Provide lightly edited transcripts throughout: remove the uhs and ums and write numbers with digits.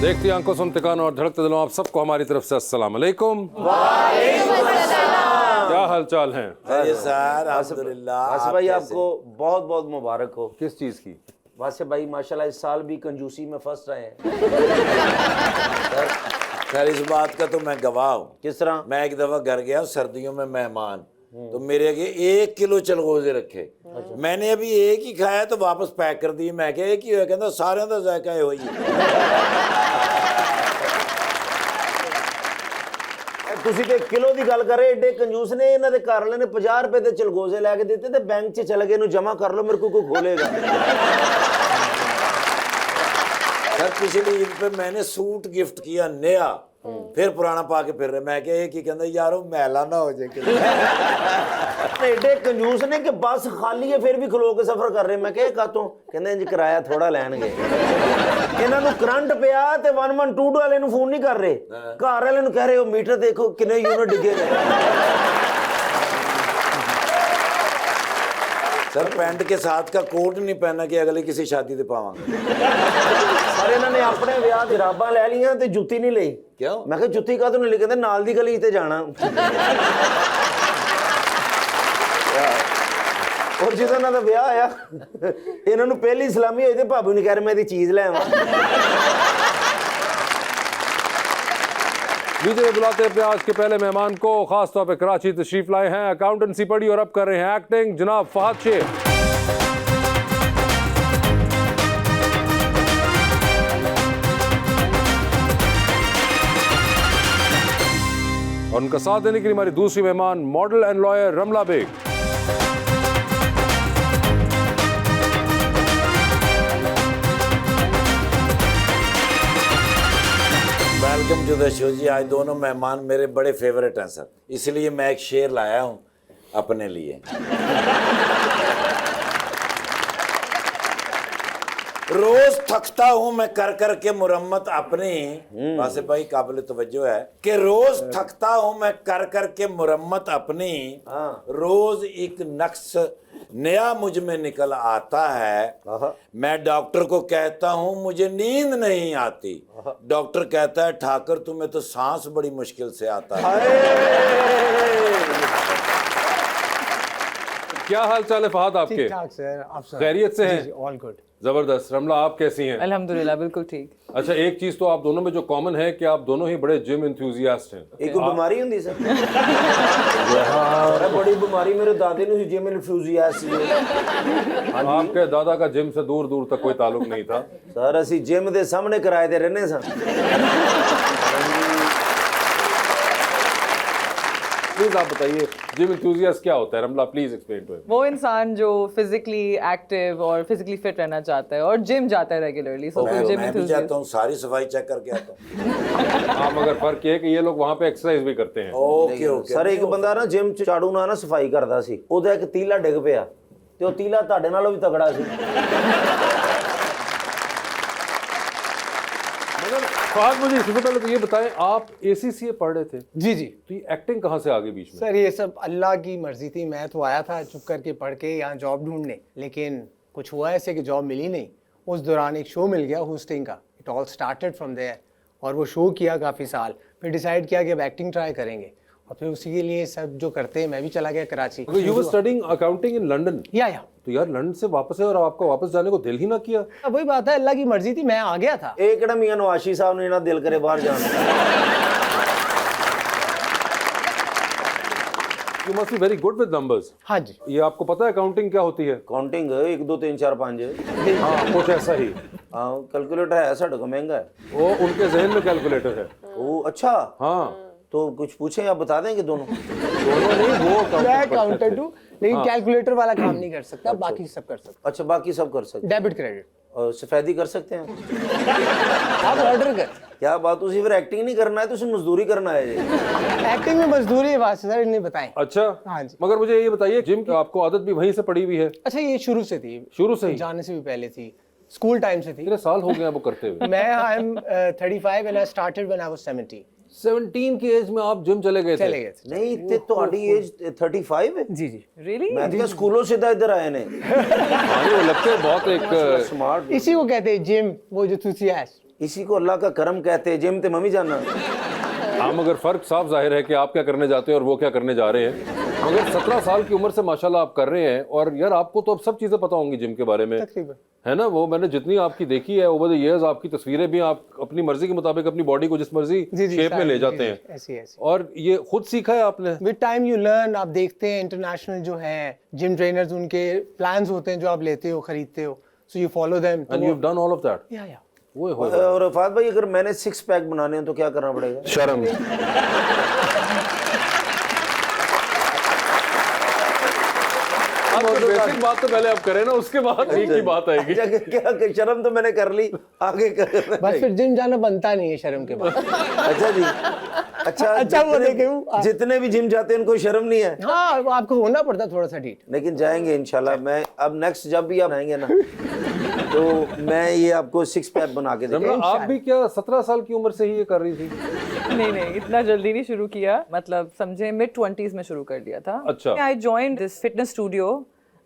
देखती आंखों सुनते कानों और धड़कते दिलों, आप सबको हमारी तरफ से अस्सलाम वालेकुम। क्या हाल चाल है? सर अल्हम्दुलिल्लाह। वासे भाई आपको बहुत बहुत मुबारक हो। किस चीज की? वासे भाई माशाल्लाह इस साल भी कंजूसी में फर्स्ट आए हैं। खैर इस बात का तो मैं गवाह हूँ। किस तरह? मैं एक दफा घर गया सर्दियों में मेहमान, तो मेरे आगे 1 किलो चलगोजे रखे। मैंने अभी एक ही खाया तो वापस पैक कर दिए। मैं क्या एक ही होया, कहता सारे का जायका है वही। ਤੁਸੀਂ ਤੇ ਕਿਲੋ ਦੀ ਗੱਲ ਕਰ ਰਹੇ, ਏਡੇ ਕੰਜੂਸ ਨੇ। ਇਹਨਾਂ ਦੇ ਘਰ ਵਾਲੇ ਨੇ 50 ਰੁਪਏ ਦੇ ਚਲਗੋਜ਼ੇ ਲੈ ਕੇ ਦਿੱਤੇ ਤੇ ਬੈਂਕ 'ਚ ਚਲੇ ਗਏ, ਇਹਨੂੰ ਜਮਾ ਕਰ ਲਓ, ਮੇਰੇ को कोई खोलेगा। सर पिछली ईद पे मैंने सूट गिफ्ट किया नया, फिर पुराना पा के फिर रहे। मैं क्या एक ही कहता यार वो मैला ना हो जाए। ਏਡੇ ਕੰਜੂਸ ਨੇ ਕਿ ਬੱਸ ਖਾਲੀ ਹੈ ਫਿਰ ਵੀ ਖਲੋ ਕੇ ਸਫ਼ਰ ਕਰ ਰਹੇ। ਮੈਂ ਕਿਹਾ ਕਾਤੋਂ? ਕਹਿੰਦੇ ਇੰਜ ਕਿਰਾਇਆ ਥੋੜਾ ਲੈਣਗੇ। ਇਹਨਾਂ ਨੂੰ ਕਰੰਟ ਪਿਆ ਤੇ 112 ਵਾਲੇ ਨੂੰ ਫੋਨ ਨਹੀਂ ਕਰ ਰਹੇ, ਘਰ ਵਾਲੇ ਨੂੰ ਕਹਿ ਰਹੇ ਹੋ ਮੀਟਰ ਦੇਖੋ ਕਿੰਨੇ ਯੂਨਿਟ ਡਿੱਗੇ ਨੇ। सर पैंट के साथ का कोट नहीं पहना कि अगले किसी शादी से पावांगे। ਪਰ ਇਹਨਾਂ ਨੇ ਆਪਣੇ ਵਿਆਹ ਦੀ ਜਰਾਬਾਂ ਲੈ ਲਈਆਂ ਤੇ ਜੁੱਤੀ ਨਹੀਂ ਲਈ। क्यों? ਮੈਂ ਕਿਹਾ ਜੁੱਤੀ ਕਾਹਤੋਂ ਨਹੀਂ ਲਈ? ਕਹਿੰਦੇ ਨਾਲ ਦੀ ਗਲੀ ਤੇ ਜਾਣਾ। ਔਰ ਜਦੋਂ ਇਹਨਾਂ ਦਾ ਵਿਆਹ ਆਇਆ, ਇਹਨਾਂ ਨੂੰ ਪਹਿਲੀ ਸਲਾਮੀ ਹੋਈ ਤੇ ਭਾਬੀ ਨੇ ਕਹਿ ਰਿਹਾ ਮੈਂ ਇਹਦੀ ਚੀਜ਼ ਲੈ ਆਵਾਂ। लीजिए बुलाते हैं अपने आज के पहले मेहमान को। खास तौर पे कराची तशरीफ लाए हैं, अकाउंटेंसी पढ़ी और अब कर रहे हैं एक्टिंग, जनाब फहद शेख। और उनका साथ देने के लिए हमारी दूसरी मेहमान model and lawyer Ramla Baig. Welcome to the show जी। आज दोनों मेहमान मेरे बड़े फेवरेट हैं सर, इसलिए मैं एक शेर लाया हूँ अपने लिए। रोज थकता हूँ मैं कर कर के मुरम्मत अपनी। वासे भाई काबिल तवज्जो है कि रोज थकता हूँ मैं कर कर के मुरम्मत अपनी। रोज एक नक्श नया मुझ में निकल आता है। मैं डॉक्टर को कहता हूँ मुझे नींद नहीं आती, डॉक्टर कहता है ठाकर तुम्हें तो सांस बड़ी मुश्किल से आता है। क्या हाल चाल है फहद आपके? ठीक ठाक सर, आप सब खैरियत से हैं? All good. जबरदस्त। रमला आप कैसी हैं? अल्हम्दुलिल्लाह बिल्कुल ठीक। अच्छा, एक चीज तो आप दोनों में जो कॉमन है कि आप दोनों ही बड़े जिम एंथुसियास्ट हैं। एक बीमारी हुंदी सर। बड़ी बीमारी मेरे दादे ने जिम एंथुसियास्ट सी। आपके दादा का जिम से दूर दूर तक कोई ताल्लुक नहीं था। सर असि जिम दे सामने किराए ते रहने सन। प्लीज आप बताइए जिम एंथुसियास्ट क्या होता है? रमला प्लीज एक्सप्लेन टू हिम। वो इंसान जो फिजिकली एक्टिव और फिजिकली फिट रहना चाहता है और जिम जाता है रेगुलरली, सो जिम मैं भी एंथुसियास्ट। जाता हूँ, सारी सफाई चेक करके आता हूँ। हाँ, मगर फर्क ये है कि ये लोग वहाँ पे एक्सरसाइज भी करते हैं। Okay okay. ਸਰ ਇੱਕ ਬੰਦਾ ਨਾ ਜਿਮ ਚ ਝਾੜੂ ਨਾਲ ਨਾ ਸਫਾਈ ਕਰਦਾ ਸੀ, ਉਹਦਾ ਇੱਕ ਤੀਲਾ ਡਿੱਗ ਪਿਆ ਤੇ ਉਹ ਤੀਲਾ ਤੁਹਾਡੇ ਨਾਲੋਂ ਵੀ ਤਗੜਾ ਸੀ। मगर फहद मुझे इससे पहले तो ये बताएं, आप ACCA पढ़ रहे थे, जी जी तो ये एक्टिंग कहाँ से आ गई बीच में? सर, ये सब अल्लाह की मर्जी थी। मैं तो आया था चुप करके पढ़ के यहाँ जॉब ढूंढने, लेकिन कुछ हुआ ऐसे कि जॉब मिली नहीं। उस दौरान एक शो मिल गया होस्टिंग का। It all started from there, और वो शो किया काफ़ी साल, फिर डिसाइड किया कि अब एक्टिंग ट्राई करेंगे, और फिर उसी के लिए सब जो करते हैं मैं भी चला गया Karachi. You were studying accounting in London. या तो यार लंदन से वापस है और आपको वापस जाने को दिल ही ना किया? वही बात है, अल्लाह की मर्जी थी, मैं आ गया था। ਇਹ ਕਿਹੜਾ ਮੀਆਂ ਨਵਾਸ਼ੀ ਸਾਹਿਬ ਨੇ ਇਹਨਾਂ ਦਿਲ ਕਰੇ ਬਾਹਰ ਜਾਣ। You must be very good with numbers. हाँ जी। ये आपको पता है अकाउंटिंग क्या होती है? ਕਾਊਂਟਿੰਗ 1 2 3 4 5। हाँ, कुछ ऐसा ही। ਹਾਂ ਕੈਲਕੂਲੇਟਰ ਹੈ ਸਾਡੇ ਕੋਲ, महंगा है वो उनके जहन में कैलकुलेटर है। वो। अच्छा हाँ, तो कुछ पूछें आप बता देंगे दोनों। दोनों नहीं, वो मैं अकाउंटेंट हूँ, लेकिन कैलकुलेटर वाला काम नहीं कर सकता, बाकी सब कर सकता। अच्छा बाकी सब कर सकते डेबिट क्रेडिट और सफेदी कर सकते हैं। आप ऑर्डर कर। क्या बात, उसी फिर एक्टिंग नहीं करना है तो उसे मजदूरी करना है जी। एक्टिंग में मजदूरी है वास्ते सर, इन्हें बताएं। अच्छा। हाँ जी। मगर मुझे ये बताइए, जिम की आपको आदत भी वहीं से पड़ी हुई है? अच्छा, ये शुरू से थी, शुरू से ही? जाने से भी पहले थी, स्कूल टाइम से थी। कितने साल हो गए हैं वो करते हुए? मैं I am 35 and I started when I was 17। 17 की एज में आप जिम चले गए थे? चले गए थे। नहीं ते ਤੁਹਾਡੀ एज 35 है? जी जी। Really? मैं तो स्कूलों से इधर आए ने। हाँ, वो लगते हैं बहुत एक स्मार्ट। इसी को कहते हैं जिम, वो जो enthusiast। इसी को अल्लाह का करम कहते हैं। जिम ते मम्मी जाना हाँ, मगर फर्क साफ जाहिर है कि आप क्या करने जाते हैं और वो क्या करने जा रहे हैं। मगर 17 साल की उम्र से माशाल्लाह आप कर रहे हैं, और यार आपको तो अब सब चीज़ें पता होंगी जिम के बारे में, तकरीबन। है ना? वो मैंने जितनी आपकी देखी है ओवर द इयर्स, आपकी तस्वीरें भी, आप अपनी मर्जी के मुताबिक अपनी बॉडी को जिस मर्जी शेप में ले जाते हैं, ऐसी ऐसी। और ये खुद सीखा है आपने? With time you learn. आप देखते हैं इंटरनेशनल जो है जिम ट्रेनर्स, उनके प्लान्स होते हैं जो आप लेते हो, खरीदते हो, so you follow them. And you have done all of that? या वो हो और फाद भाई अगर मैंने 6 पैक बनाने हो तो क्या करना पड़ेगा? शर्म। बेसिक बात तो पहले आप करें ना, उसके बाद एक ही बात आएगी। अच्छा, क्या शर्म तो मैंने कर ली, आगे कर। बस फिर जिम जाना बनता नहीं है शर्म के बाद। अच्छा जी, अच्छा वो देखे वो। जितने भी जिम जाते हैं उनको शर्म नहीं है? हाँ, वो आपको होना पड़ता है थोड़ा सा ढीठ। लेकिन जाएंगे इंशाल्लाह। मैं अब नेक्स्ट जब भी आप आएंगे ना तो मैं ये आपको 6 पैक बना के रमला, दूंगा। आप भी क्या 17 साल की उम्र से ही ये कर रही थी? नहीं, इतना जल्दी नहीं शुरू किया, मतलब समझे मिड 20s में शुरू कर दिया था। अच्छा। I joined this fitness studio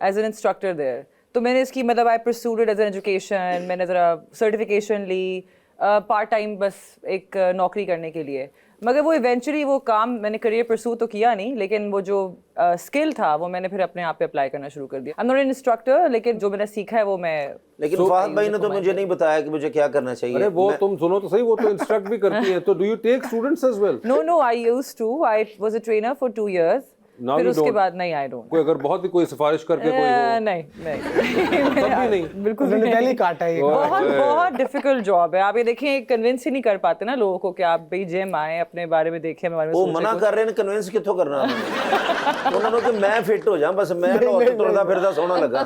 as an instructor there. तो मैंने इसकी मतलब I pursued it as an education. मैंने ज़रा सर्टिफिकेशन ली पार्ट टाइम, बस एक नौकरी करने के लिए। मगर वो इवेंचुअली वो काम मैंने करियर परस्यू तो किया नहीं, लेकिन वो जो स्किल था वो मैंने फिर अपने आप पे अप्लाई करना शुरू कर दिया। I am not an instructor, लेकिन जो मैंने सीखा है वो मैं। लेकिन फहद भाई ने तो मुझे नहीं बताया कि मुझे क्या करना चाहिए। अरे वो तुम सुनो तो सही, वो तो इंस्ट्रक्ट भी करती है। तो do you take students as well? No, I used to. I was a trainer for 2 years। Now फिर you उसके don't? बाद नहीं, आई डोंट। कोई अगर बहुत ही कोई सिफारिश करके कोई हो? नहीं तब भी नहीं? बिल्कुल उन्होंने नहीं। पहले ही काटा है ये। बहुत डिफिकल्ट जॉब है। आप ये देखिए, कन्विंस ही नहीं कर पाते ना लोगों को कि आप भाई जिम आए, अपने बारे में देखें, हमारे वो में मना सोचें कर रहे हैं, कन्विंस कितों करना ਉਹਨਾਂ ਨੂੰ ਕਿ ਮੈਂ ਫਿੱਟ ਹੋ ਜਾ, ਬਸ ਮੈਂ ਤੁਰਦਾ ਫਿਰਦਾ ਸੋਹਣਾ ਲੱਗਾ।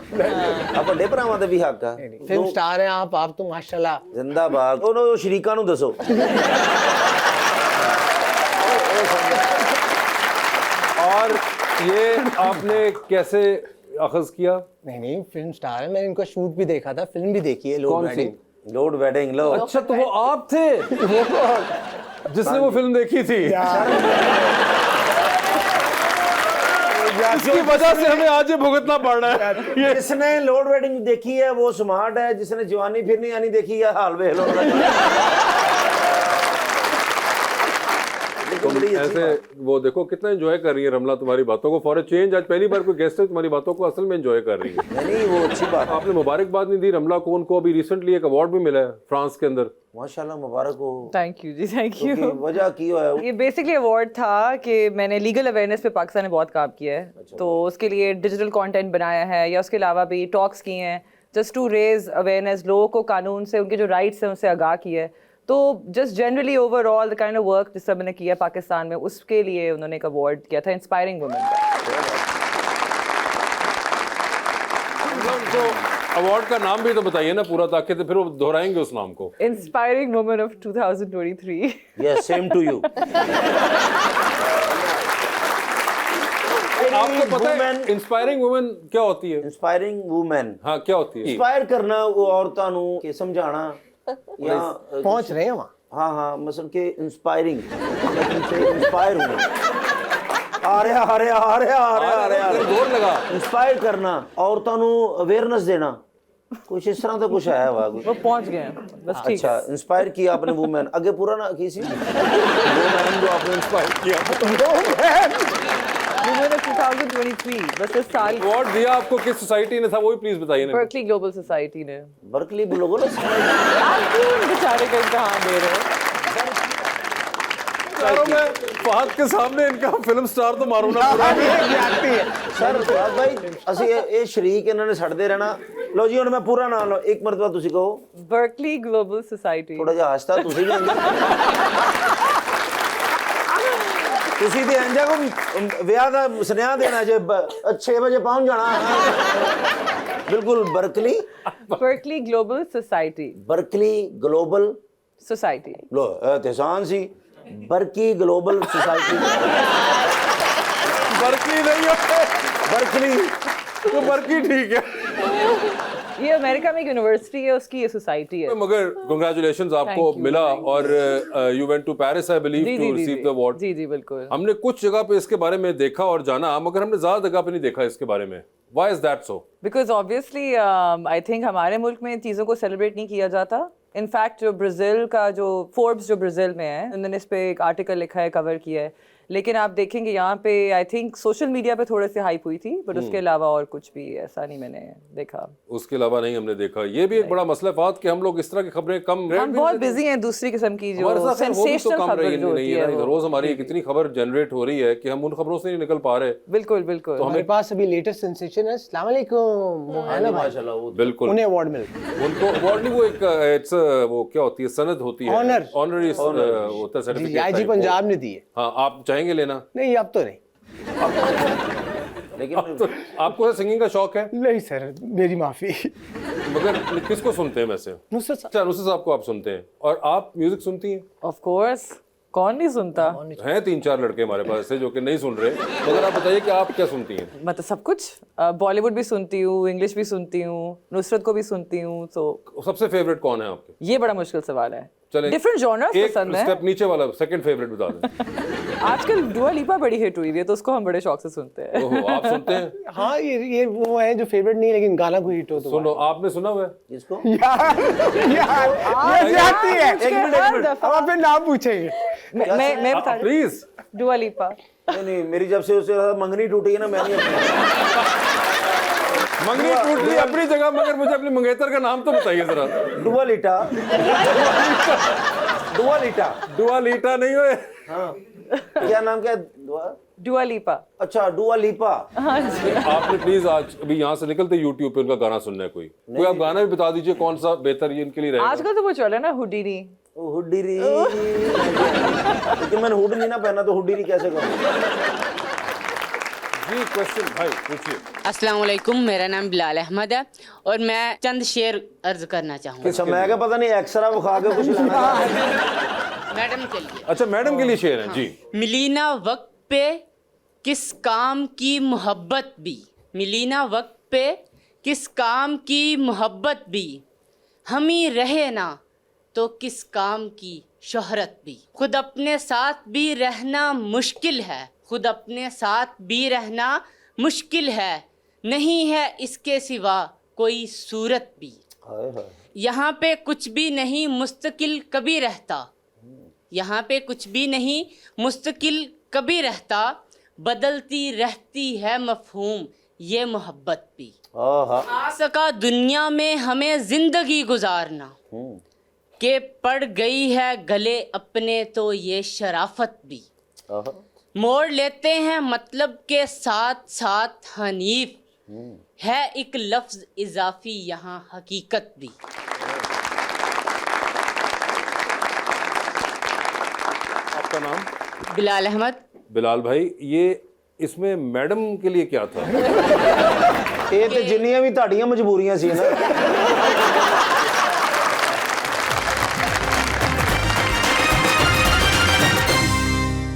ਆ ਵੱਡੇ ਭਰਾਵਾਂ ਦਾ ਵੀ ਹੱਕ ਆ। फिल्म स्टार हैं आप तो माशाल्लाह। ਜ਼ਿੰਦਾਬਾਦ। ਉਹਨੂੰ ਸ਼ਰੀਕਾਂ ਨੂੰ ਦੱਸੋ। और ये आपने कैसे अखज़ किया? नहीं, फिल्म स्टार है। मैंने इनका शूट भी देखा था, फिल्म भी देखी है, लोड कौन सी? वेडिंग। ਲੋਡ ਵੈਡਿੰग लो। अच्छा, तो वो आप थे जिसने वो फिल्म देखी थी? इसकी वजह से हमें आज ये भुगतना पड़ रहा है। जिसने लोड वेडिंग देखी है वो स्मार्ट है, जिसने जवानी फिरनी आनी देखी है हाल वे लो। ऐसे वो देखो कितना एंजॉय कर रही है रमला तुम्हारी बातों को। फॉर अ चेंज आज पहली बार कोई गेस्ट है तुम्हारी बातों को असल में एंजॉय कर रही है। नहीं वो अच्छी बात। आपने मुबारकबाद नहीं दी रमला को। उनको अभी रिसेंटली एक अवार्ड भी मिला है फ्रांस के अंदर। माशाल्लाह, मुबारक हो। Thank you ji, thank you. क्योंकि वजह की है ये बेसिकली अवार्ड था कि मैंने लीगल अवेयरनेस पे पाकिस्तान में बहुत काम किया है। तो उसके लिए डिजिटल कंटेंट बनाया है, या उसके अलावा भी टॉक्स किए हैं जस्ट टू रेज अवेयरनेस, लोगों को कानून से, उनके जो राइट्स हैं उनसे आगाह किया है। तो just generally overall the kind of work जिस मैंने किया पाकिस्तान में, उसके लिए उन्होंने एक अवार्ड किया था, इंस्पायरिंग वुमेन का। तो अवार्ड का नाम भी तो बताइए ना पूरा, ताकि तो फिर वो दोहराएंगे उस नाम को। Inspiring women of 2023। Yes, same to you. आपको पता है इंस्पायरिंग वुमेन क्या होती है? इंस्पायरिंग वुमेन, हाँ, क्या होती है? इंस्पायर करना वो औरतां ਨੂੰ ਕਿ ਸਮਝਾਣਾ या पहुंच रहे हैं वहाँ। हाँ हाँ, मसलन के इंस्पायरिंग, मैं तुमसे इंस्पायर हूँ। आ रहा जोर लगा। इंस्पायर करना, औरतों ਨੂੰ अवेयरनेस देना, कुछ इस तरह का कुछ आया हुआ वो पहुंच गए हैं बस। ठीक अच्छा, इंस्पायर किया आपने वुमेन। आगे पूरा ना की सी वुमेन जो आपने इंस्पायर किया। वुमेन ऑफ 2023, बस इस साल अवार्ड दिया आपको किस सोसाइटी ने था, वो भी प्लीज बताइए ना। बर्कली ग्लोबल सोसाइटी ने। बर्कली लोगों ने आप क्यों बेचारे का इम्तिहान दे रहे हो? मैं फहद के सामने इनका फिल्म स्टार तो मारू ना पूरा। सर फहद भाई ਅਸੀਂ ਇਹ ਸ਼ਰੀਕ ਇਹਨਾਂ ਨੇ ਛੱਡਦੇ ਰਹਿਣਾ। ਲਓ ਜੀ ਹੁਣ ਮੈਂ ਪੂਰਾ ਨਾਮ ਲਓ, ਇੱਕ ਮਰਤਬਾ ਤੁਸੀਂ ਕਹੋ। Berkeley global society. ਥੋੜਾ ਜਿਹਾ ਹੱਸਦਾ ਤੁਸੀਂ ਵੀ ਅੰਦਰ। ਤੁਸੀਂ ਤੇ ਇੰਜਾ ਕੋ ਵਿਆਹ ਦਾ ਸੁਨੇਹਾ ਦੇਣਾ ਜੇ 6 ਵਜੇ ਪਹੁੰਚ ਜਾਣਾ। ਬਿਲਕੁਲ Berkeley. Berkeley global society. Berkeley global society. लो एहसान सी बर्की ग्लोबल सोसाइटी। बर्कली नहीं होते, बर्कली तो बर्की ठीक है। ये अमेरिका में एक यूनिवर्सिटी है, उसकी ये सोसाइटी है। मगर कांग्रेचुलेशंस आपको Thank you, मिला। thank you. और you went to Paris I believe to receive the award. जी बिल्कुल। हमने कुछ जगह पे इसके बारे में देखा और जाना, मगर हमने ज्यादा जगह पे नहीं देखा इसके बारे में। Why is that so? Because obviously I think हमारे मुल्क में इन चीज़ों को सेलिब्रेट नहीं किया जाता इनफैक्ट जो ब्राज़ील का जो फोर्ब्स जो ब्राज़ील में है उन्होंने इस पे एक आर्टिकल लिखा है, कवर किया है, लेकिन आप देखेंगे यहाँ पे आई थिंक सोशल मीडिया पे थोड़े से हाइप हुई थी, बट उसके अलावा और कुछ भी ऐसा नहीं मैंने देखा। उसके अलावा नहीं हमने देखा। ये भी एक बड़ा मसला फात कि हम लोग इस तरह की खबरें कम हम बहुत बिजी हैं दूसरी किस्म की जो हमारे साथ खैर वो भी तो सेंसेशनल कम खबर रही जो होती नहीं है है ना, वो। रोज हमारी कितनी खबर जनरेट हो रही है कि हम उन खबरों से नहीं निकल पा रहे। बिल्कुल बिल्कुल। तो हमारे पास अभी लेटेस्ट सेंसेशन है, अस्सलाम वालेकुम, वो है ना भाई, माशाल्लाह वो बिल्कुल उन्हें अवार्ड मिल गया। उनको अवार्ड नहीं, वो एक इट्स वो क्या होती है, सनद होती है, Honor. ऑनररी होता है, जी सर्टिफिकेट आईजी टाइप वो। पंजाब ने दी है। हाँ, आप चाहेंगे लेना? नहीं अब तो नहीं, लेकिन तो आपको सिंगिंग का शौक है? नहीं सर मेरी माफी। मगर किसको सुनते हैं वैसे? नुसरत साहब। अच्छा, नुसरत साहब को आप सुनते हैं, और आप म्यूजिक सुनती हैं? ऑफ कोर्स, कौन नहीं सुनता। हैं 3-4 लड़के हमारे पास ऐसे जो कि नहीं सुन रहे, मगर आप बताइए कि आप क्या सुनती हैं? मतलब सब कुछ, बॉलीवुड भी सुनती हूँ, इंग्लिश भी सुनती हूँ, नुसरत को भी सुनती हूँ, तो सबसे फेवरेट कौन है आपके? ये बड़ा मुश्किल सवाल है। चलें, डिफरेंट जॉनर्स एक पसंद है। स्टेप नीचे वाला सेकंड फेवरेट बता दें। आजकल दुआ लिपा बड़ी हिट हुई है तो उसको हम बड़े शौक से सुनते हैं। ओहो, आप सुनते हैं? हाँ ये वो है जो फेवरेट नहीं, लेकिन गाना कोई हिट हो तो सुनो, आपने सुना हुआ है? इसको यार ये जाती है। एक मिनट। अब आप फिर नाम पूछेंगे। मैं बता रही प्लीज। दुआ लिपा। नहीं, मेरी जब से उससे मंगनी टूटी है ना, मैं नहीं मंगनी टूट गई अपनी जगह, मगर मुझे अपनी मंगेतर का नाम तो बताइए जरा। डुआ लिटा डुआ लिटा दुआ लीटा नहीं हुए? हाँ, क्या नाम क्या है? दुआ लिपा। अच्छा, डुआ लिपा। हाँ जी। आपने प्लीज आज अभी यहाँ से निकलते यूट्यूब पे उनका गाना सुनना है, कोई आप गाना भी बता दीजिए कौन सा बेहतर ये इनके लिए रहेगा। आजकल तो वो चल रहा है ना हुडीनी। हुड्डीरी। लेकिन मैंने हुड नहीं ना पहना, तो हुड्डीरी कैसे करूँ? जी, क्वेश्चन भाई पूछिए। अस्सलाम वालेकुम, मेरा नाम बिलाल अहमद है और मैं चंद शेर अर्ज करना चाहूँगा अच्छा, मैं क्या पता नहीं एक्सरा वो खा के कुछ लाना मैडम के लिए। अच्छा, मैडम के लिए शेर है जी। मिली ना वक्त पे किस काम की मोहब्बत भी, मिली ना वक्त पे किस काम की मोहब्बत भी, हम ही रहे ना तो किस काम की शोहरत भी। खुद अपने साथ भी रहना मुश्किल है, खुद अपने साथ भी रहना मुश्किल है, नहीं है इसके सिवा कोई सूरत भी। यहाँ पे कुछ भी नहीं मुस्तकिल कभी रहता, यहाँ पे कुछ भी नहीं मुस्तकिल कभी रहता, बदलती रहती है मफहूम ये मोहब्बत भी। आ सका दुनिया में हमें जिंदगी गुजारना, के पड़ गई है गले अपने तो ये शराफत भी। मोड़ लेते हैं मतलब के साथ साथ हनीफ, है एक लफ्ज इजाफी यहाँ हकीकत भी। आपका नाम? बिलाल अहमद। बिलाल भाई, ये इसमें मैडम के लिए क्या था? ਇਹ ਤੇ ਜਿੰਨੀਆਂ ਵੀ ਤੁਹਾਡੀਆਂ ਮਜਬੂਰੀਆਂ ਸੀ ਨਾ।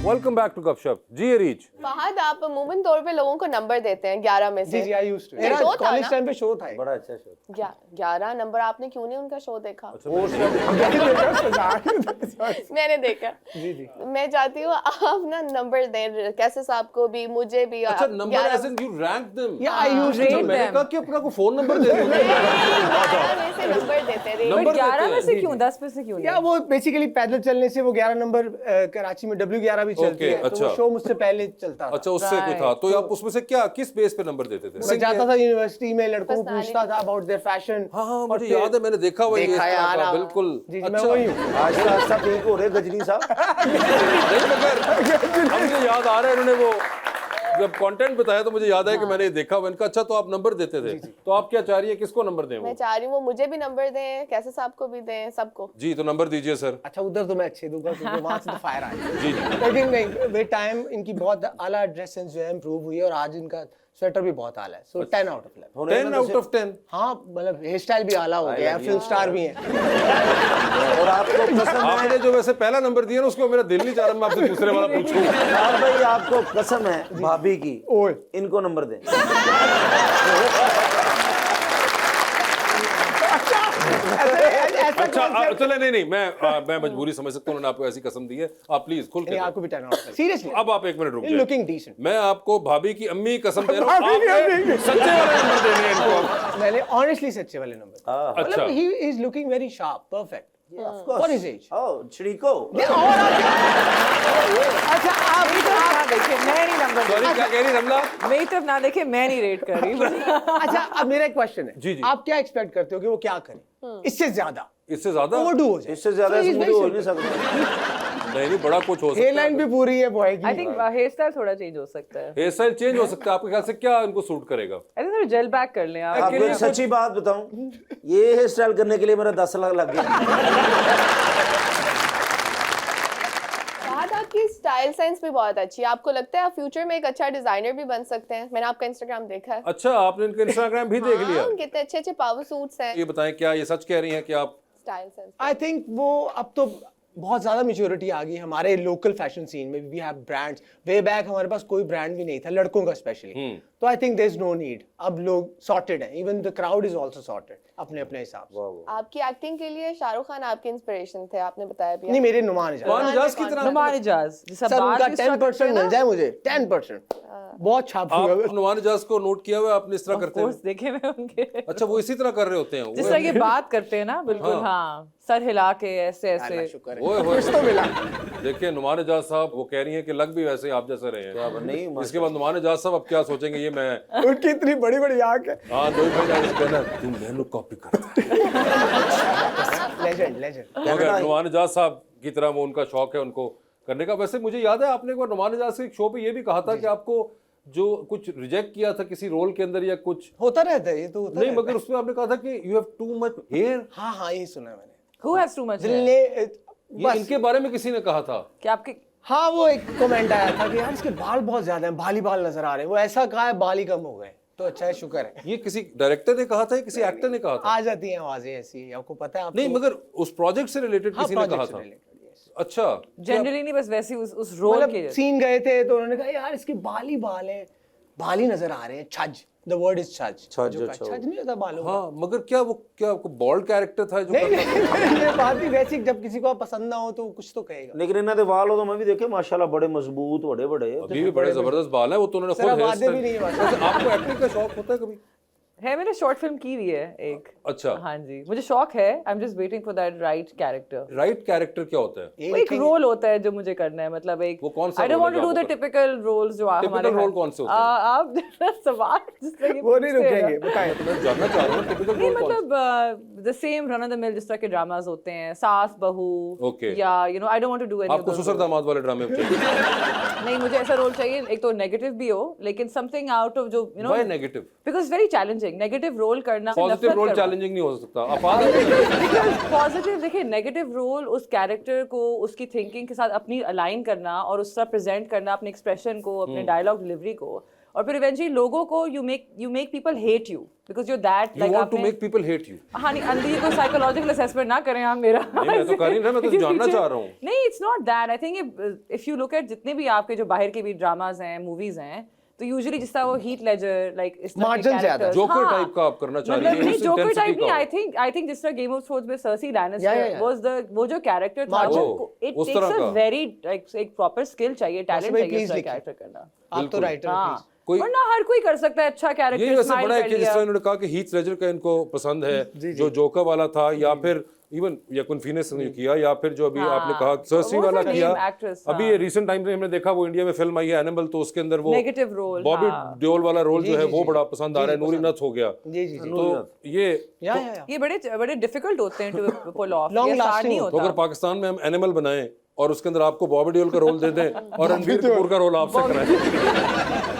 वेलकम बैक टू गपशप। जी रीच, फहद, आप अमूमन तौर पे लोगों को नंबर देते हैं 11 में जी से। जी आई यूज्ड टू। ये शो था कॉलेज ना? टाइम पे शो था एक। बड़ा अच्छा शो। 11 नंबर आपने क्यों नहीं उनका शो देखा? अच्छा, मैंने देखा। जी जी। मैं चाहती हूँ आप ना नंबर दें कैसे साहब को भी, मुझे भी। अच्छा, आप number 11 as in you rank them? या आई यूज्ड Rate टू। मैंने them. कहा कि अपना को फोन नंबर दे दो। 11 में से नंबर देते रहे। नंबर बट 11 में देते से हैं। क्यों, 10 में से क्यों या नहीं? वो बेसिकली पैदल चलने से वो 11 नंबर कराची में W11 भी चलती Okay, है, तो अच्छा। वो शो मुझसे पहले चलता था। अच्छा, उससे कोई था तो आप उसमें से क्या किस बेस पे नंबर देते थे? मैं जाता था यूनिवर्सिटी में, लड़कों को Personality. पूछता था अबाउट देयर फैशन। हाँ हाँ, मुझे याद है, मैंने देखा हुआ ये देखा इस तरह यार, का, हाँ। बिल्कुल। जी जी, मैं अच्छा, वही हूँ। आस्ता आस्ता ठीक हो रहे गजनी साहब। नहीं, मगर मुझे याद आ रहा है, इन्होंने वो जब कंटेंट बताया तो मुझे याद है कि मैंने ये देखा हुआ इनका। अच्छा, तो आप नंबर देते थे, तो आप क्या चाह रही है, किसको नंबर दें? मैं वो चाह रही हूँ वो मुझे भी नंबर दें, कैसे साहब को भी दें, सबको। जी, तो नंबर दीजिए सर। अच्छा, उधर तो मैं अच्छे दूंगा क्योंकि वहां से तो फायर आया। जी जी। लेकिन नहीं, वे टाइम इनकी बहुत आला ड्रेस सेंस जो है इम्प्रूव हुई है, और आज इनका स्वेटर भी बहुत आला है। सो 10 आउट ऑफ 11। 10 out of 10। हाँ, मतलब हेयर स्टाइल भी आला हो गया है, फिल्म स्टार भी है। और आपको कसम आपने है, जो वैसे पहला नंबर दिया ना, उसको मेरा दिल नहीं चाह रहा मैं आपसे दूसरे वाला पूछूं। यार भाई आपको कसम है भाभी की, ओए इनको नंबर दें। अच्छा, चले, नहीं, मैं मजबूरी समझ सकता हूँ, उन्होंने आपको ऐसी कसम दी है, आप प्लीज खुल के नहीं, दें। आपको भी 10 आउट ऑफ। सीरियसली अब आप एक मिनट रुक जाइए। Looking decent. मैं आपको भाभी की अम्मी कसम दे रहा हूँ, भाभी की आपने अम्मी। सच्चे वाले नंबर देने हैं इनको। मैंने ऑनेस्टली सच्चे वाले नंबर। अच्छा, मतलब he is looking very sharp, perfect. Of course. What is age? Oh, Chiriko. अच्छा आप मेरी तरफ ना देखे, मैं नहीं नंबर सॉरी क्या कह रही रमला? मेरी तरफ ना देखे, मैं नहीं रेट कर रही। अच्छा अब मेरा एक क्वेश्चन है, जी, जी। आप क्या एक्सपेक्ट करते हो कि वो क्या करें इससे ज्यादा इससे ज्यादा ओवरडू हो जाए? इससे ज्यादा So he's स्मूथ very हो ही नहीं simple. सकता। नहीं बड़ा कुछ हो सकता हेयर लाइन भी पूरी है बॉय की। आई थिंक हेयर स्टाइल थोड़ा चेंज हो सकता है। हेयर स्टाइल चेंज हो सकता है आपके ख्याल से? क्या इनको सूट करेगा? आई थिंक थोड़ा जेल बैक कर लें आप। आपको एक सच्ची बात बताऊं, ये हेयर स्टाइल करने के लिए मेरा 10 लाख लग गया। फहद, आपकी स्टाइल सेंस भी बहुत अच्छी है। आपको लगता है आप फ्यूचर में एक अच्छा डिजाइनर भी बन सकते हैं? मैंने आपका इंस्टाग्राम देखा है। अच्छा आपने इनका इंस्टाग्राम भी देख लिया? हाँ, कितने अच्छे अच्छे पावर सूट्स हैं। ये बताएं क्या ये सच कह रही हैं कि आप स्टाइल सेंस आई थिंक वो अब तो बहुत ज़्यादा मेच्योरिटी आ गई हमारे लोकल फैशन सीन में। We have brands, way back हमारे पास कोई ब्रांड भी नहीं था लड़कों का स्पेशली। तो I think there is no need, अब लोग सॉर्टेड हैं, even the crowd is also sorted अपने अपने हिसाब से। आपकी एक्टिंग के लिए शाहरुख खान आपके इंस्पिरेशन थे, आपने बताया भी। नहीं मेरे नुमान इजाज, नुमान इजाज की तरह नुमान इजाज जैसा सर बाहर उनका भी struggle 10% किया ना, मिल जाए मुझे, 10% बहुत छाप हुआ। आप नुमान इजाज को नोट किया हुआ है आपने इस तरह of करते हैं? course देखे हुए होंगे। अच्छा वो इसी तरह कर रहे होते हैं जिस तरह ये बात करते हैं ना, बिल्कुल हाँ, सर हिला के ऐसे ऐसे। शुक्र है ओए होए। कुछ तो मिला। देखिए नुमान इजाज साहब वो कह रही हैं कि लग भी वैसे ही आप जैसे रहे हैं। नहीं इसके बाद नुमान इजाज साहब अब क्या सोचेंगे ये मैं उनकी इतनी बड़ी बड़ी आंख है। हाँ दो कहना तुम मैनू कॉपी करता है। Legend legend. मगर नुमान इजाज साहब की तरह वो उनका शौक है उनको करने का। वैसे मुझे याद है आपने एक बार नुमान इजाज के एक शो पे ये भी कहा था कि आपको जो कुछ रिजेक्ट किया था किसी रोल के अंदर या कुछ होता रहता है ये तो होता नहीं, रहता मगर उसमें आपने कहा था कि you have too much hair. है। हाँ हाँ ये सुना है मैंने। Who has too much hair? ये बस इनके बारे में किसी ने कहा था? कि आपके हाँ वो एक कमेंट आया था कि यार इसके बाल बहुत ज्यादा हैं, बाल ही बाल नजर आ रहे हैं। वो ऐसा कहा है बाल ही कम हो गए, तो अच्छा है शुक्र है। ये किसी डायरेक्टर ने कहा था या किसी एक्टर ने कहा था? आ जाती हैं आवाजें ऐसी, आपको पता है। नहीं मगर उस प्रोजेक्ट से रिलेटेड हाँ, किसी ने कहा project से था? related, yes। अच्छा जनरली नहीं, बस वैसे ही उस रोल मतलब के। सीन गए थे तो उन्होंने कहा यार इसके बाल ही बाल हैं, बाल ही नजर आ रहे हैं। छज, द वर्ड इज छज। छज, जो का अच्छा। छज नहीं होता बालों का। हाँ मगर क्या वो क्या बॉल्ड कैरेक्टर था जो नहीं करता था? नहीं ये बात ही वैसी, जब किसी को पसंद ना हो तो कुछ तो कहेगा। लेकिन इन्हों दे वाल तो मैं भी देखे माशाल्लाह बड़े मजबूत बड़े बड़े। अभी भी बड़े जबरदस्त बाल है वो तो उन्होंने सर, खुद अब हेयर वादे भी नहीं है स्टाइल। वैसे आपको एक्टिंग का शौक होता है कभी? है, मैंने शॉर्ट फिल्म की हुई है एक। अच्छा हाँ जी, मुझे शौक है। I am just waiting for that right character. Right character क्या होता है? वो एक रोल होता है जो मुझे करना है, मतलब एक वो कौन सा आई डोंट role है वांट टू जो डू द आपको टिपिकल रोल्स जो हमारे role कौन से होते हैं? आप सवाल जिस तरह के वो नहीं पूछते हैं ना। रुकेंगे, बताएं। मैं जानना चाह रहा हूँ टिपिकल नहीं रोल कौन सा? मतलब the same run of the mill जिस तरह के ड्रामास होते हैं, सास बहू Okay. या you know, I don't want to do any आपको ससुर दामाद वाले ड्रामे में चाहिए? नहीं, मुझे ऐसा रोल चाहिए एक तो नेगेटिव भी हो, लेकिन समथिंग आउट ऑफ जो you know, Why negative? Because very challenging negative role करना। पॉजिटिव रोल चैलेंजिंग नहीं हो सकता। आप पॉजिटिव देखिए, नेगेटिव रोल उस कैरेक्टर को उसकी थिंकिंग के साथ अपनी अलाइन करना और उस तरह प्रेजेंट करना अपने एक्सप्रेशन को, अपने डायलॉग डिलीवरी को, और फिर इवेंचुअली लोगों को you make people hate you because you that you want to make people hate you. हाँ नहीं, अंदर कोई साइकोलॉजिकल असेसमेंट ना करें आप मेरा। नहीं, मैं तो कर ही नहीं रहा, मैं तो जानना चाह रहा हूँ। नहीं, it's not that. I think if you look at जितने भी आपके जो बाहर के भी ड्रामाज हैं, मूवीज हैं, तो यूजुअली जिस तरह वो हीथ लेजर लाइक इस तरह के Margin ज्यादा। characters- जोकर हाँ, टाइप का आप करना चाह रही मतलब हैं, नहीं, उस जोकर intensity टाइप नहीं। का आई थिंक जिस तरह गेम ऑफ थ्रोन्स में Cersei Yeah, Lannister yeah. Was the वो जो कैरेक्टर था, Margin। वो इट उस टेक्स तरह अ का। वेरी लाइक एक प्रॉपर स्किल चाहिए, टैलेंट भाई, चाहिए please उस तरह लिखिए। कैरेक्टर करना। आप तो राइटर हैं, हाँ, please। कोई- वरना हर कोई कर सकता है अच्छा ये कैरेक्टर, वैसे स्माइल बड़ा है कर कि जिस लिया। तरह उन्होंने कहा कि हीथ लेजर का इनको पसंद है जो जोकर वाला था, या फिर इवन याकुन फीनिक्स ने किया, या फिर जो अभी हाँ, आपने कहा सर्सी वो वाला तो किया। name actress, अभी हाँ। ये रिसेंट टाइम में हमने देखा वो इंडिया में फिल्म आई है एनिमल, तो उसके अंदर वो Negative role, बॉबी हाँ। देओल वाला रोल जो है जी, वो जी। बड़ा पसंद आ रहा है। नूरी नथ हो गया, जी जी जी। तो ये या ये बड़े डिफिकल्ट होते हैं टू पुल ऑफ, Long ये आसान lasting नहीं तो होता। अगर पाकिस्तान में हम एनिमल बनाएं और उसके अंदर आपको बॉबी देओल का रोल दे दें और रणबीर कपूर का रोल आपसे कराएं।